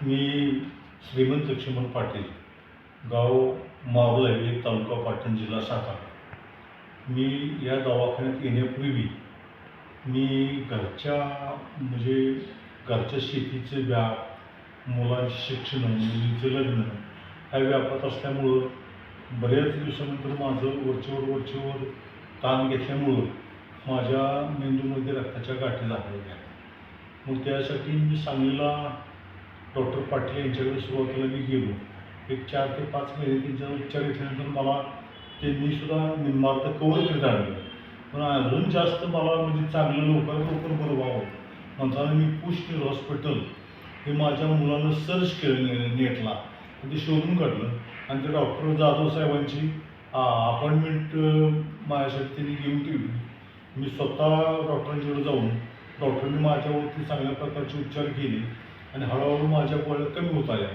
मी श्रीमंत लक्ष्मण पाटील, गाव मावळाई, तालुका पाटण, जिल्हा सातारा. मी या दवाखान्यात येण्यापूर्वी मी घरच्या शेतीचे व्याप, मुलांचे शिक्षण, मुलीचं लग्न ह्या व्यापात असल्यामुळं बऱ्याच दिवसानंतर माझं वरचेवर ताण घेतल्यामुळं माझ्या मेंदूमध्ये रक्ताच्या गाठी झालेल्या. मग त्यासाठी मी सांगलीला डॉक्टर पाटील यांच्याकडे सुरुवातीला मी गेलो. एक 4 ते 5 महिने त्यांच्यावर उपचार घेतल्यानंतर मला त्यांनीसुद्धा निम्मार्थ कव्हर करत आणलं. पण अजून जास्त मला चांगलं लवकर बरं व्हावं म्हणताना मी पुष्ट हॉस्पिटल हे माझ्या मुलानं सर्च केलं नेटला, ते शोधून काढलं आणि त्या डॉक्टर जाधव साहेबांची अपॉइंटमेंट माझ्यासाठी त्यांनी घेऊन ठेवली. मी स्वतः डॉक्टरांच्याकडे जाऊन डॉक्टरांनी माझ्यावरती चांगल्या प्रकारचे उपचार केले आणि हळूहळू माझ्या गोळ्या कमी होत आल्या.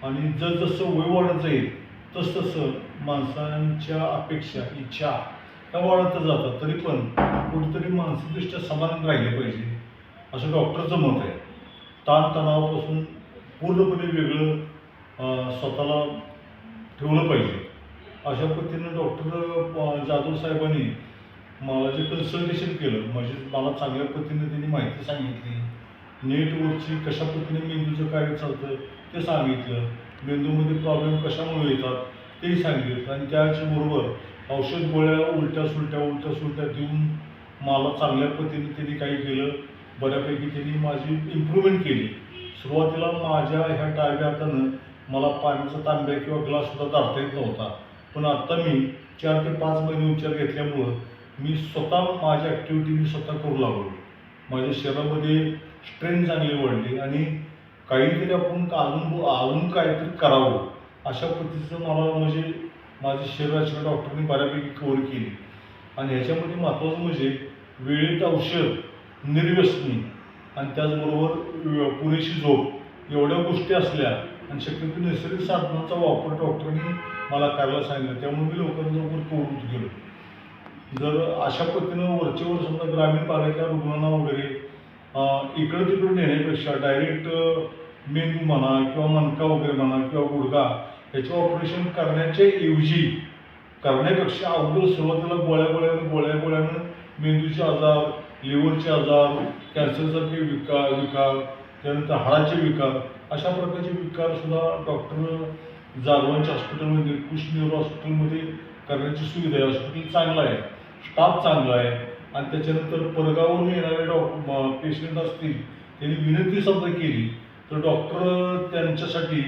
आणि जसं वय वाढत जाईल तसं माणसांच्या अपेक्षा, इच्छा त्या वाढतच जातात. तरी पण कुठेतरी मानसिकदृष्ट्या समाधान राहिले पाहिजे असं डॉक्टरचं मत आहे. ताणतणावापासून पूर्णपणे वेगळं स्वतःला ठेवलं पाहिजे अशा पद्धतीनं डॉक्टर जाधव साहेबांनी मला जे कन्सल्टेशन केलं, मला चांगल्या पद्धतीने त्यांनी माहिती सांगितली. नेटवरची कशा पद्धतीने मेंदूचं कार्य चालतं ते सांगितलं, मेंदूमध्ये प्रॉब्लेम कशामुळे येतात तेही सांगितलं आणि त्याचबरोबर औषध गोळ्या उलट्या सुलट्या देऊन मला चांगल्या पद्धतीने त्यांनी काही केलं. बऱ्यापैकी त्यांनी माझी इम्प्रूव्हमेंट केली. सुरुवातीला माझ्या ह्या डाव्या हातानं मला पाण्याचा तांब्या किंवा ग्लाससुद्धा काढता येत नव्हता. पण आत्ता मी 4 ते 5 महिने उपचार घेतल्यामुळं मी स्वतः माझी ॲक्टिव्हिटी स्वतः करू लागलो. माझ्या शरीरामध्ये स्ट्रेंथ चांगली वाढली आणि काहीतरी आपण अजून काहीतरी करावं अशा पद्धतीचं मला माझ्या शरीराच्या डॉक्टरने बऱ्यापैकी कव्हर केली. आणि ह्याच्यामध्ये महत्त्वाचं वेळेत औषध, निर्व्यसनी आणि त्याचबरोबर पुरेशी झोप एवढ्या गोष्टी असल्या आणि शक्यतो नैसर्गिक साधनांचा वापर डॉक्टरांनी मला करायला सांगितलं. त्यामुळे मी लवकर कव्हर होत गेलो. जर अशा पद्धतीनं वरचेवर समजा ग्रामीण भागातल्या रुग्णांना वगैरे इकडं तिकडं नेण्यापेक्षा डायरेक्ट मेंदू म्हणा किंवा मणका वगैरे म्हणा किंवा गुडघा याचं ऑपरेशन करण्यापेक्षा अगोदर सुरुवातीला गोळ्यानं मेंदूचे आजार, लिव्हरचे आजार, कॅन्सरसारखे विकार, त्यानंतर हाडाचे विकार अशा प्रकारचे विकारसुद्धा डॉक्टर जाधवांच्या हॉस्पिटलमध्ये, कृष्ण न्यूरो हॉस्पिटलमध्ये करण्याची सुविधा आहे. हॉस्पिटल चांगलं आहे, स्टाफ चांगला आहे आणि त्याच्यानंतर परगावून येणारे पेशंट असतील त्यांनी विनंती समजा केली तर डॉक्टर त्यांच्यासाठी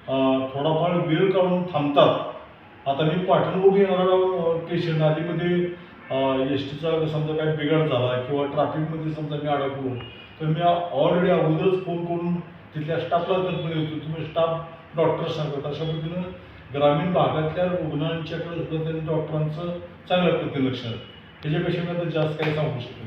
थोडाफार वेळ काढून थांबतात. आता मी पाटणवरून येणारा पेशंट आधीमध्ये एस टीचा समजा काही बिघाड झाला किंवा ट्रॅफिकमध्ये समजा मी अडकलो तर मी ऑलरेडी अगोदरच फोन करून तिथल्या स्टाफला कल्पना देतो, तुम्ही स्टाफ डॉक्टर सांगतात. अशा पद्धतीनं ग्रामीण भागातल्या रुग्णांच्याकडे सुद्धा त्यांनी डॉक्टरांचं चांगल्या पद्धतीने लक्ष आहे. त्याच्यापेक्षा मी आता जास्त काही सांगू शकतो.